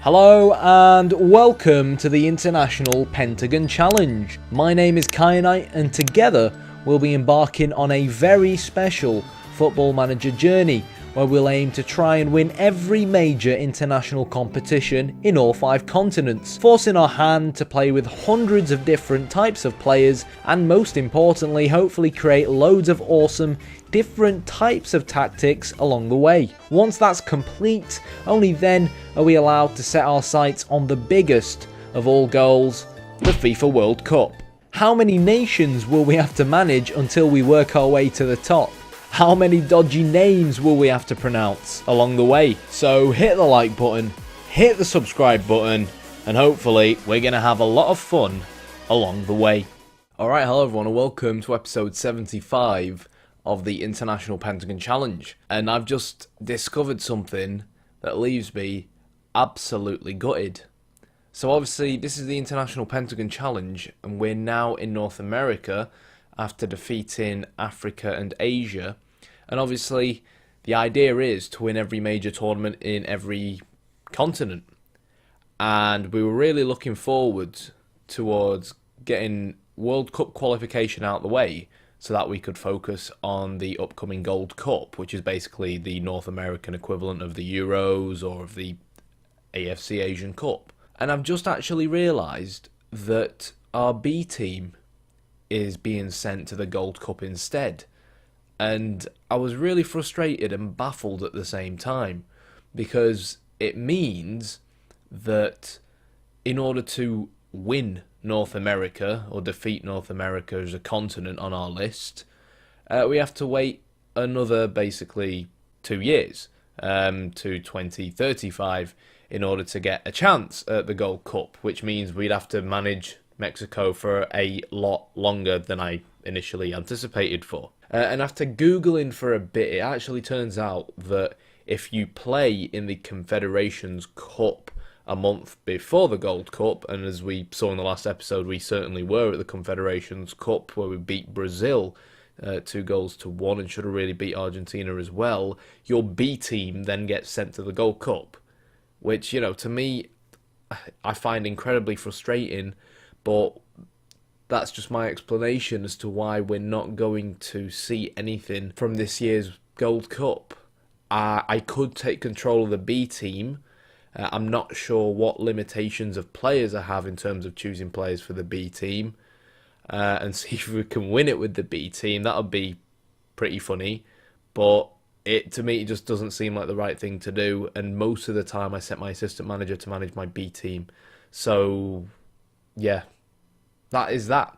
Hello and welcome to the International Pentagon Challenge. My name is Kyanite and together we'll be embarking on a very special Football Manager journey where we'll aim to try and win every major international competition in all 5 continents, forcing our hand to play with hundreds of different types of players and most importantly hopefully create loads of awesome different types of tactics along the way. Once that's complete, only then are we allowed to set our sights on the biggest of all goals, the FIFA World Cup. How many nations will we have to manage until we work our way to the top? How many dodgy names will we have to pronounce along the way? So hit the like button, hit the subscribe button, and hopefully we're going to have a lot of fun along the way. Alright, hello everyone and welcome to episode 75 of the International Pentagon Challenge. And I've just discovered something that leaves me absolutely gutted. So obviously this is the International Pentagon Challenge and we're now in North America after defeating Africa and Asia. And obviously the idea is to win every major tournament in every continent. And we were really looking forward towards getting World Cup qualification out of the way so that we could focus on the upcoming Gold Cup, which is basically the North American equivalent of the Euros or of the AFC Asian Cup. And I've just actually realised that our B team is being sent to the Gold Cup instead. And I was really frustrated and baffled at the same time because it means that in order to win North America or defeat North America as a continent on our list, we have to wait another basically 2 years to 2035 in order to get a chance at the Gold Cup, which means we'd have to manage Mexico for a lot longer than I initially anticipated for. And after Googling for a bit, it actually turns out that if you play in the Confederations Cup a month before the Gold Cup, and as we saw in the last episode, we certainly were at the Confederations Cup where we beat Brazil 2-1 and should have really beat Argentina as well, your B team then gets sent to the Gold Cup, which, you know, to me, I find incredibly frustrating, but that's just my explanation as to why we're not going to see anything from this year's Gold Cup. I could take control of the B team. I'm not sure what limitations of players I have in terms of choosing players for the B team, and see if we can win it with the B team. That would be pretty funny, but to me it just doesn't seem like the right thing to do, and most of the time I set my assistant manager to manage my B team. So yeah, that is that,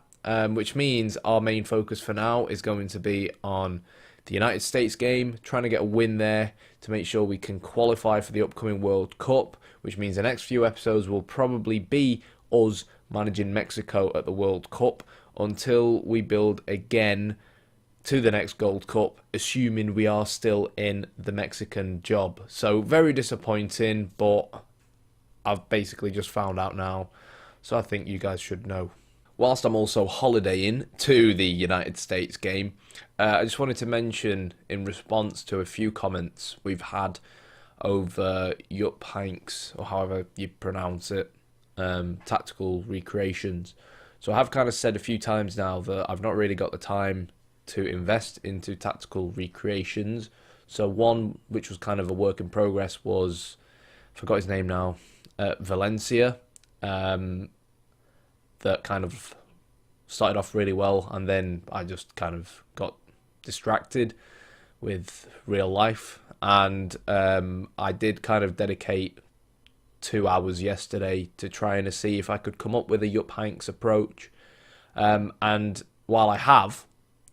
which means our main focus for now is going to be on the United States game, trying to get a win there to make sure we can qualify for the upcoming World Cup, which means the next few episodes will probably be us managing Mexico at the World Cup until we build again to the next Gold Cup, assuming we are still in the Mexican job. So very disappointing, but I've basically just found out now, so I think you guys should know. Whilst I'm also holidaying to the United States game, I just wanted to mention, in response to a few comments we've had over Yup Hanks, or however you pronounce it, tactical recreations. So I have kind of said a few times now that I've not really got the time to invest into tactical recreations. So one, which was kind of a work in progress, was, I forgot his name now, Valencia. That kind of started off really well, and then I just kind of got distracted with real life, and I did kind of dedicate 2 hours yesterday to trying to see if I could come up with a Yup Hanks approach, and while I have,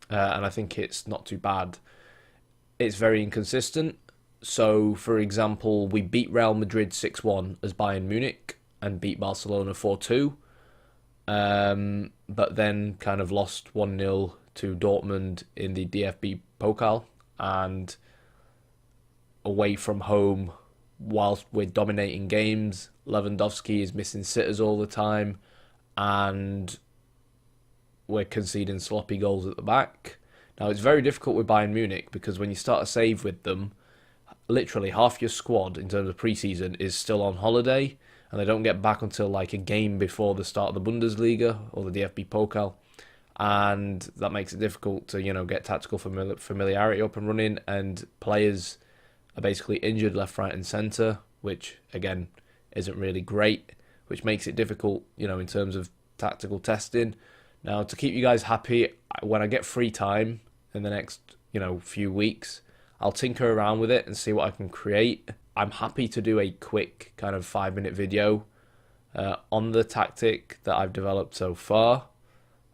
and I think it's not too bad, it's very inconsistent. So for example, we beat Real Madrid 6-1 as Bayern Munich and beat Barcelona 4-2. But then kind of lost 1-0 to Dortmund in the DFB Pokal, and away from home, whilst we're dominating games, Lewandowski is missing sitters all the time, and we're conceding sloppy goals at the back. Now, it's very difficult with Bayern Munich because when you start a save with them, literally half your squad in terms of preseason is still on holiday, and they don't get back until like a game before the start of the Bundesliga or the DFB Pokal, and that makes it difficult to get tactical familiarity up and running, and players are basically injured left, right, and centre, which again isn't really great, which makes it difficult in terms of tactical testing. Now, to keep you guys happy, when I get free time in the next few weeks, I'll tinker around with it and see what I can create. I'm happy to do a quick kind of 5-minute video on the tactic that I've developed so far,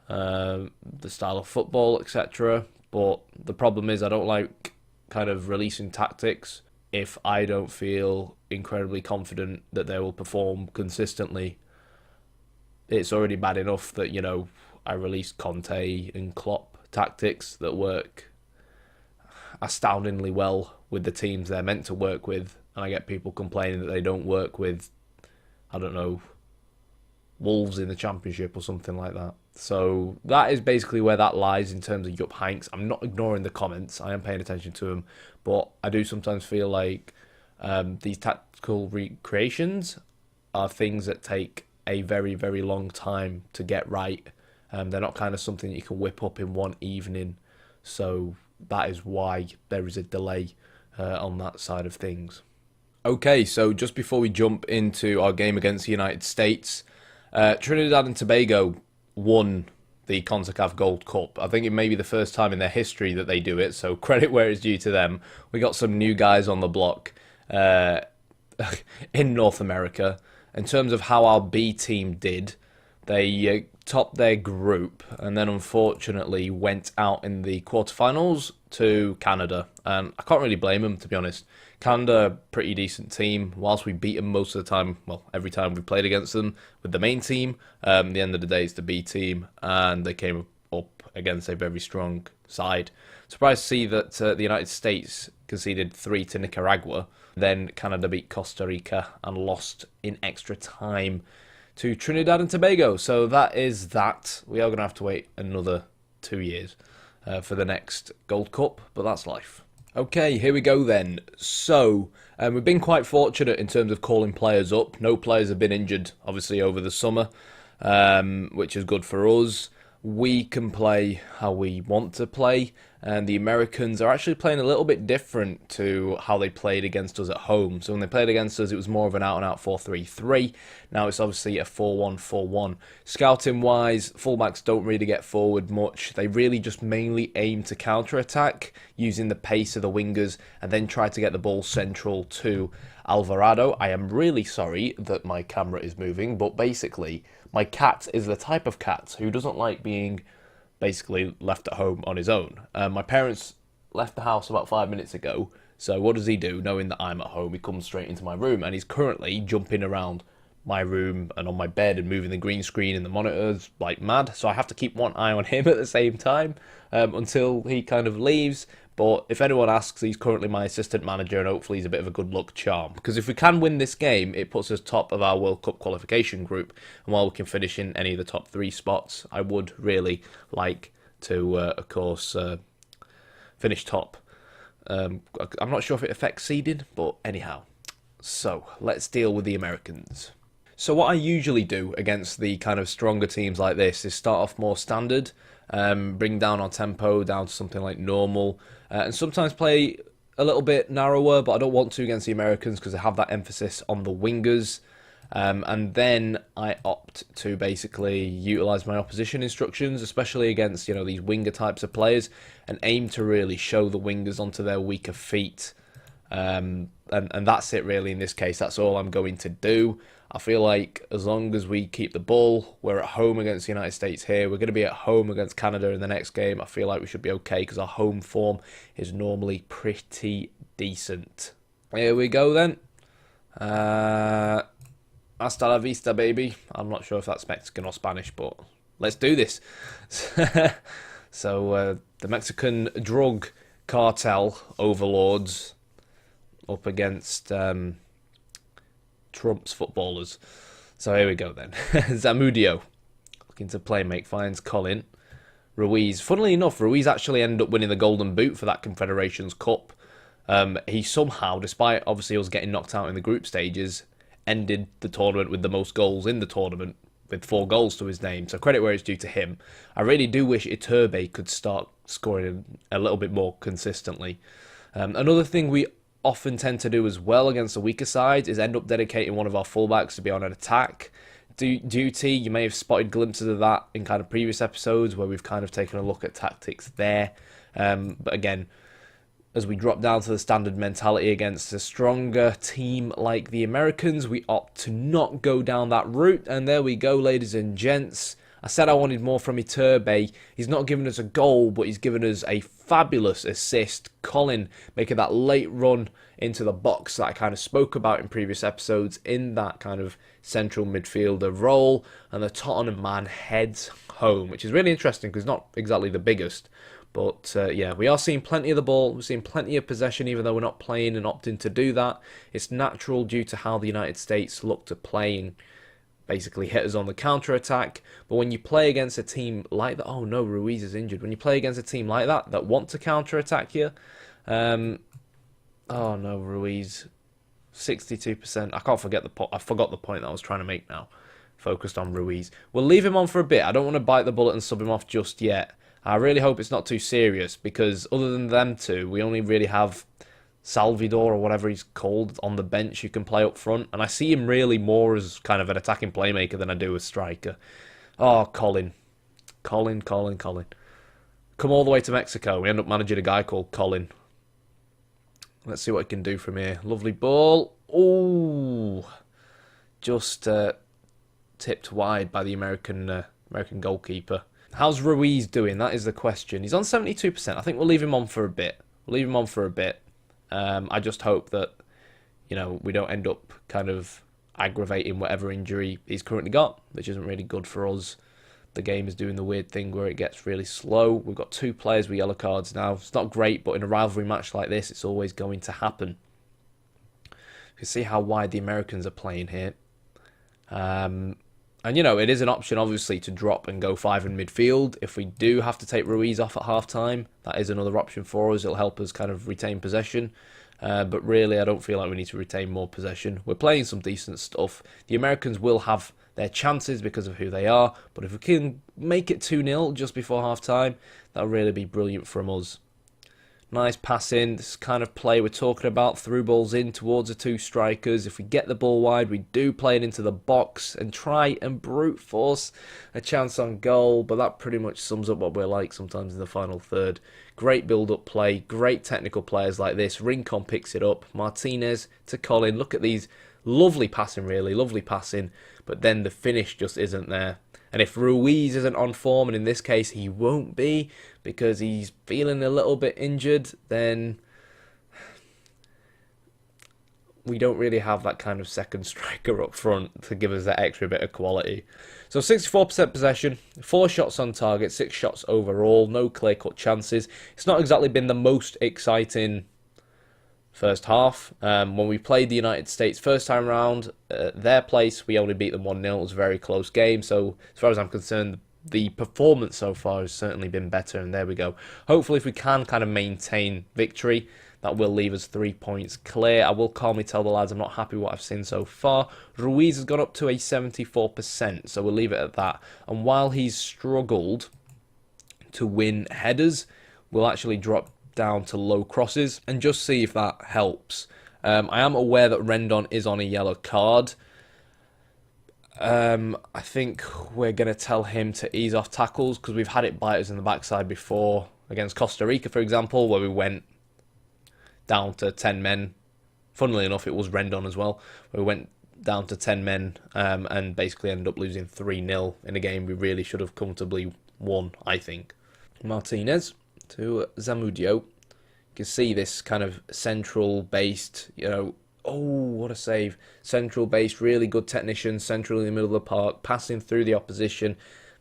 the style of football, etc. But the problem is I don't like kind of releasing tactics if I don't feel incredibly confident that they will perform consistently. It's already bad enough that, I released Conte and Klopp tactics that work astoundingly well with the teams they're meant to work with, and I get people complaining that they don't work with, I don't know, Wolves in the Championship or something like that. So that is basically where that lies in terms of Yup Hanks. I'm not ignoring the comments, I am paying attention to them, but I do sometimes feel like these tactical recreations are things that take a very, very long time to get right. They're not kind of something that you can whip up in one evening, so that is why there is a delay on that side of things. Okay, so just before we jump into our game against the United States, Trinidad and Tobago won the CONCACAF Gold Cup. I think it may be the first time in their history that they do it, so credit where it's due to them. We got some new guys on the block in North America. In terms of how our B team did, they topped their group and then unfortunately went out in the quarterfinals to Canada. And I can't really blame them, to be honest. Canada, pretty decent team. Whilst we beat them most of the time, well, every time we played against them with the main team, at the end of the day, it's the B team, and they came up against a very strong side. Surprised to see that the United States conceded 3 to Nicaragua. Then Canada beat Costa Rica and lost in extra time to Trinidad and Tobago. So that is that. We are going to have to wait another 2 years for the next Gold Cup, but that's life. Okay, here we go then. So, we've been quite fortunate in terms of calling players up. No players have been injured, obviously, over the summer, which is good for us. We can play how we want to play, and the Americans are actually playing a little bit different to how they played against us at home. So when they played against us, it was more of an out-and-out 4-3-3. Now it's obviously a 4-1-4-1. Scouting-wise, fullbacks don't really get forward much. They really just mainly aim to counter-attack using the pace of the wingers and then try to get the ball central to Alvarado. I am really sorry that my camera is moving, but basically my cat is the type of cat who doesn't like being basically left at home on his own. My parents left the house about 5 minutes ago, so what does he do? Knowing that I'm at home, he comes straight into my room, and he's currently jumping around my room and on my bed and moving the green screen and the monitors like mad, so I have to keep one eye on him at the same time until he kind of leaves. But if anyone asks, he's currently my assistant manager, and hopefully he's a bit of a good luck charm, because if we can win this game, it puts us top of our World Cup qualification group, and while we can finish in any of the top 3 spots, I would really like to of course finish top. I'm not sure if it affects seeding, but anyhow. So let's deal with the Americans. So what I usually do against the kind of stronger teams like this is start off more standard, bring down our tempo down to something like normal, and sometimes play a little bit narrower, but I don't want to against the Americans because they have that emphasis on the wingers. And then I opt to basically utilise my opposition instructions, especially against these winger types of players, and aim to really show the wingers onto their weaker feet. And that's it really in this case. That's all I'm going to do. I feel like as long as we keep the ball, we're at home against the United States here. We're going to be at home against Canada in the next game. I feel like we should be okay because our home form is normally pretty decent. Here we go then. Hasta la vista, baby. I'm not sure if that's Mexican or Spanish, but let's do this. So the Mexican drug cartel overlords up against Trump's footballers. So here we go then. Zamudio looking to play make, finds Colin. Ruiz. Funnily enough, Ruiz actually ended up winning the Golden Boot for that Confederations Cup. He somehow, despite obviously us getting knocked out in the group stages, ended the tournament with the most goals in the tournament, with 4 goals to his name. So credit where it's due to him. I really do wish Iturbe could start scoring a little bit more consistently. Another thing we often tend to do as well against the weaker sides is end up dedicating one of our fullbacks to be on an attack duty. You may have spotted glimpses of that in kind of previous episodes where we've kind of taken a look at tactics there. But again, as we drop down to the standard mentality against a stronger team like the Americans, we opt to not go down that route. And there we go, ladies and gents. I said I wanted more from Iturbe. He's not given us a goal, but he's given us a fabulous assist. Colin making that late run into the box that I kind of spoke about in previous episodes in that kind of central midfielder role. And the Tottenham man heads home, which is really interesting because not exactly the biggest. But yeah, we are seeing plenty of the ball. We're seeing plenty of possession, even though we're not playing and opting to do that. It's natural due to how the United States look to play and basically hit us on the counter-attack. But when you play against a team like that... Oh no, Ruiz is injured. When you play against a team like that want to counter-attack you... oh no, Ruiz. 62%. I can't forget I forgot the point that I was trying to make now. Focused on Ruiz. We'll leave him on for a bit. I don't want to bite the bullet and sub him off just yet. I really hope it's not too serious, because other than them two, we only really have Salvador or whatever he's called on the bench who can play up front. And I see him really more as kind of an attacking playmaker than I do as striker. Oh, Colin. Colin. Come all the way to Mexico. We end up managing a guy called Colin. Let's see what he can do from here. Lovely ball. Ooh. Just tipped wide by the American goalkeeper. How's Ruiz doing? That is the question. He's on 72%. I think we'll leave him on for a bit. I just hope that, you know, we don't end up kind of aggravating whatever injury he's currently got, which isn't really good for us. The game is doing the weird thing where it gets really slow. We've got 2 players with yellow cards now. It's not great, but in a rivalry match like this, it's always going to happen. You can see how wide the Americans are playing here. And, you know, it is an option, obviously, to drop and go 5 in midfield. If we do have to take Ruiz off at half-time, that is another option for us. It'll help us kind of retain possession. But really, I don't feel like we need to retain more possession. We're playing some decent stuff. The Americans will have their chances because of who they are. But if we can make it 2-0 just before half-time, that'll really be brilliant from us. Nice passing, this kind of play we're talking about, through balls in towards the 2 strikers. If we get the ball wide, we do play it into the box and try and brute force a chance on goal, but that pretty much sums up what we're like sometimes in the final third. Great build-up play, great technical players like this. Rincon picks it up, Martinez to Colin. Look at these, lovely passing really, lovely passing, but then the finish just isn't there. And if Ruiz isn't on form, and in this case he won't be because he's feeling a little bit injured, then we don't really have that kind of second striker up front to give us that extra bit of quality. So 64% possession, 4 shots on target, 6 shots overall, no clear-cut chances. It's not exactly been the most exciting first half. When we played the United States first time round, their place, we only beat them 1-0. It was a very close game. So as far as I'm concerned, the performance so far has certainly been better. And there we go. Hopefully, if we can kind of maintain victory, that will leave us 3 points clear. I will calmly tell the lads I'm not happy with what I've seen so far. Ruiz has got up to a 74%, so we'll leave it at that. And while he's struggled to win headers, we'll actually drop down to low crosses and just see if that helps. I am aware that Rendon is on a yellow card. I think we're going to tell him to ease off tackles because we've had it bite us in the backside before against Costa Rica, for example, where we went down to 10 men. Funnily enough, it was Rendon as well. We went down to 10 men and basically ended up losing 3-0 in a game we really should have comfortably won, I think. Martinez to Zamudio. You can see this kind of central-based, you know, oh, what a save. Central-based, really good technician, central in the middle of the park, passing through the opposition.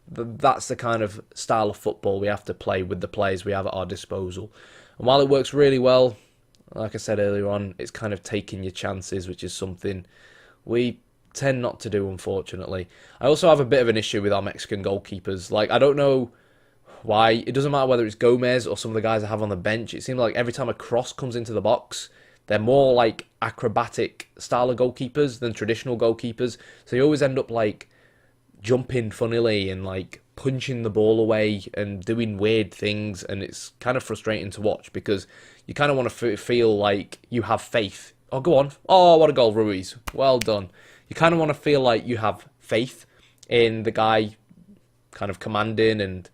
That's the kind of style of football we have to play with the players we have at our disposal. And while it works really well, like I said earlier on, it's kind of taking your chances, which is something we tend not to do, unfortunately. I also have a bit of an issue with our Mexican goalkeepers. Like, I don't know why. It doesn't matter whether it's Gomez or some of the guys I have on the bench. It seems like every time a cross comes into the box, they're more like acrobatic style of goalkeepers than traditional goalkeepers. So you always end up like jumping funnily and like punching the ball away and doing weird things, and it's kind of frustrating to watch because you kind of want to feel like you have faith. Oh, go on. Oh, what a goal, Ruiz. Well done. You kind of want to feel like you have faith in the guy kind of commanding and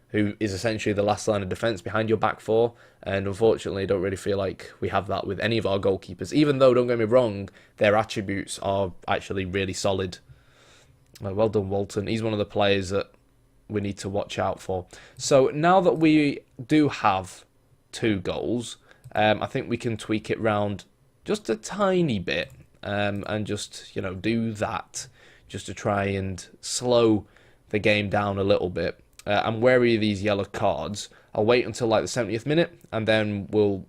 who is essentially the last line of defence behind your back four. And unfortunately, I don't really feel like we have that with any of our goalkeepers, even though, don't get me wrong, their attributes are actually really solid. Well done, Walton. He's one of the players that we need to watch out for. So now that we do have 2 goals, I think we can tweak it round just a tiny bit and just, do that just to try and slow the game down a little bit. I'm wary of these yellow cards. I'll wait until like the 70th minute and then we'll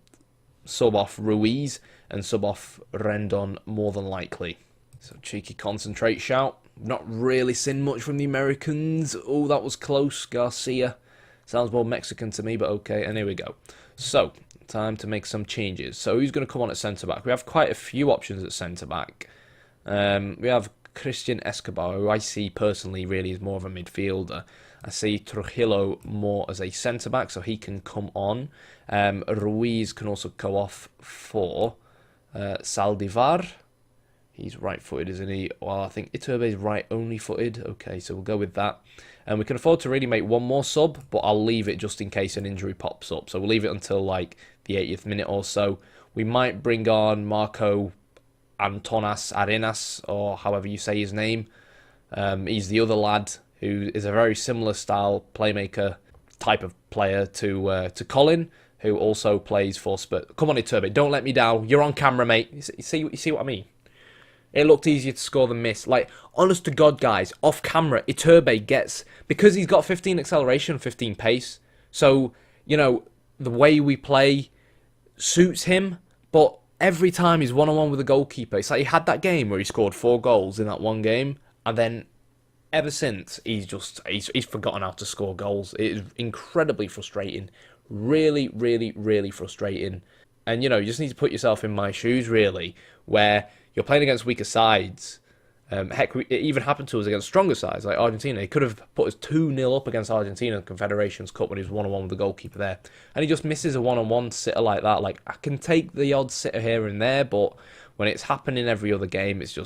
sub off Ruiz and sub off Rendon more than likely. So cheeky concentrate shout. Not really seen much from the Americans. Oh, that was close. Garcia. Sounds more Mexican to me, but okay. And here we go. So, time to make some changes. So, who's going to come on at centre-back? We have quite a few options at centre-back. We have Christian Escobar, who I see personally really is more of a midfielder. I see Trujillo more as a centre-back, so he can come on. Ruiz can also go off for Saldivar. He's right-footed, isn't he? Well, I think Iturbe is right-only footed. Okay, so we'll go with that. And we can afford to really make one more sub, but I'll leave it just in case an injury pops up. So we'll leave it until, like, the 80th minute or so. We might bring on Marco Antonas Arenas, or however you say his name. He's the other lad who is a very similar style playmaker type of player to Colin, who also plays for Spurs. Come on, Iturbe, don't let me down. You're on camera, mate. You see what I mean? It looked easier to score than miss. Like, honest to God, guys, off camera, Iturbe gets... Because he's got 15 acceleration, 15 pace. So, the way we play suits him. But every time he's one-on-one with a goalkeeper, it's like he had that game where he scored 4 goals in that one game. And then, ever since, he's forgotten how to score goals. It is incredibly frustrating. Really, really, really frustrating. And, you just need to put yourself in my shoes, really, where... You're playing against weaker sides. Heck, it even happened to us against stronger sides like Argentina. He could have put us 2-0 up against Argentina in the Confederations Cup when he was one-on-one with the goalkeeper there. And he just misses a one-on-one sitter like that. Like, I can take the odd sitter here and there, but when it's happening every other game, it's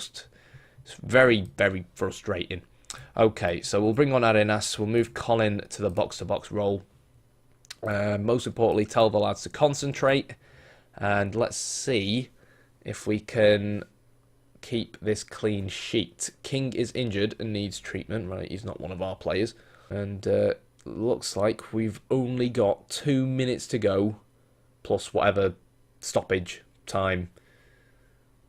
very, very frustrating. Okay, so we'll bring on Arenas. We'll move Colin to the box-to-box role. Most importantly, tell the lads to concentrate. And let's see if we can... keep this clean sheet. King is injured and needs treatment. Right, he's not one of our players. And looks like we've only got 2 minutes to go, plus whatever stoppage time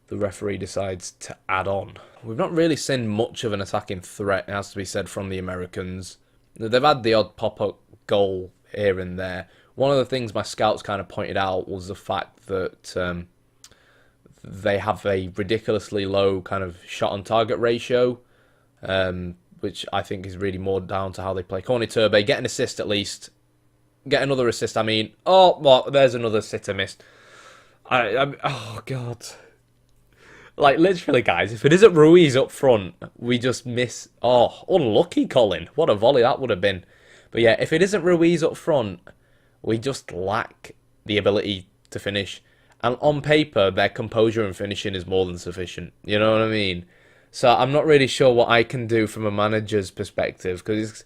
the referee decides to add on. We've not really seen much of an attacking threat, it has to be said, from the Americans. They've had the odd pop-up goal here and there. One of the things my scouts kind of pointed out was the fact that... they have a ridiculously low kind of shot on target ratio, which I think is really more down to how they play. Corny Turbe, get an assist at least. Get another assist, I mean. Oh, what? There's another sitter missed. Oh, God. Like, literally, guys, if it isn't Ruiz up front, we just miss... Oh, unlucky, Colin. What a volley that would have been. But yeah, if it isn't Ruiz up front, we just lack the ability to finish. And on paper, their composure and finishing is more than sufficient. You know what I mean? So I'm not really sure what I can do from a manager's perspective, because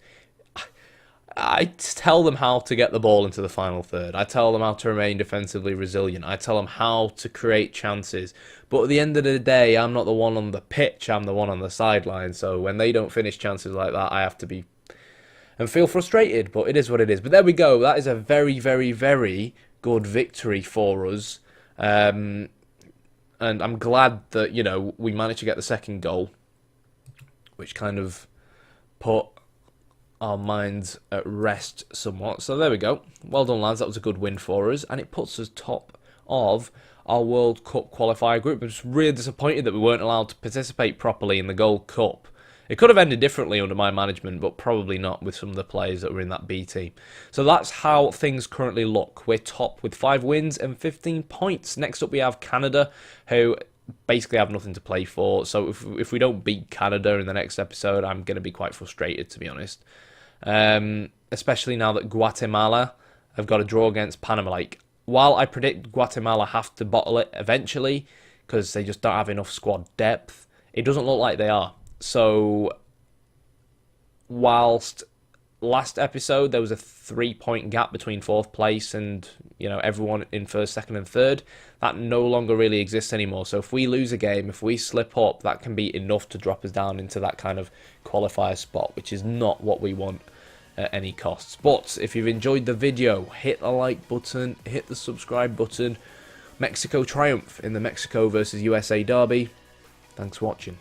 I tell them how to get the ball into the final third. I tell them how to remain defensively resilient. I tell them how to create chances. But at the end of the day, I'm not the one on the pitch. I'm the one on the sideline. So when they don't finish chances like that, I have to be and feel frustrated. But it is what it is. But there we go. That is a very, very, very good victory for us. And I'm glad that, we managed to get the second goal, which kind of put our minds at rest somewhat. So there we go. Well done, lads. That was a good win for us. And it puts us top of our World Cup qualifier group. I'm just really disappointed that we weren't allowed to participate properly in the Gold Cup. It could have ended differently under my management, but probably not with some of the players that were in that B team. So that's how things currently look. We're top with 5 wins and 15 points. Next up we have Canada, who basically have nothing to play for. So if we don't beat Canada in the next episode, I'm going to be quite frustrated, to be honest. Especially now that Guatemala have got a draw against Panama. Like, while I predict Guatemala have to bottle it eventually, because they just don't have enough squad depth, it doesn't look like they are. So, whilst last episode there was a 3-point gap between 4th place and, you know, everyone in 1st, 2nd and 3rd, that no longer really exists anymore. So if we lose a game, if we slip up, that can be enough to drop us down into that kind of qualifier spot, which is not what we want at any costs. But if you've enjoyed the video, hit the like button, hit the subscribe button. Mexico triumph in the Mexico versus USA derby. Thanks for watching.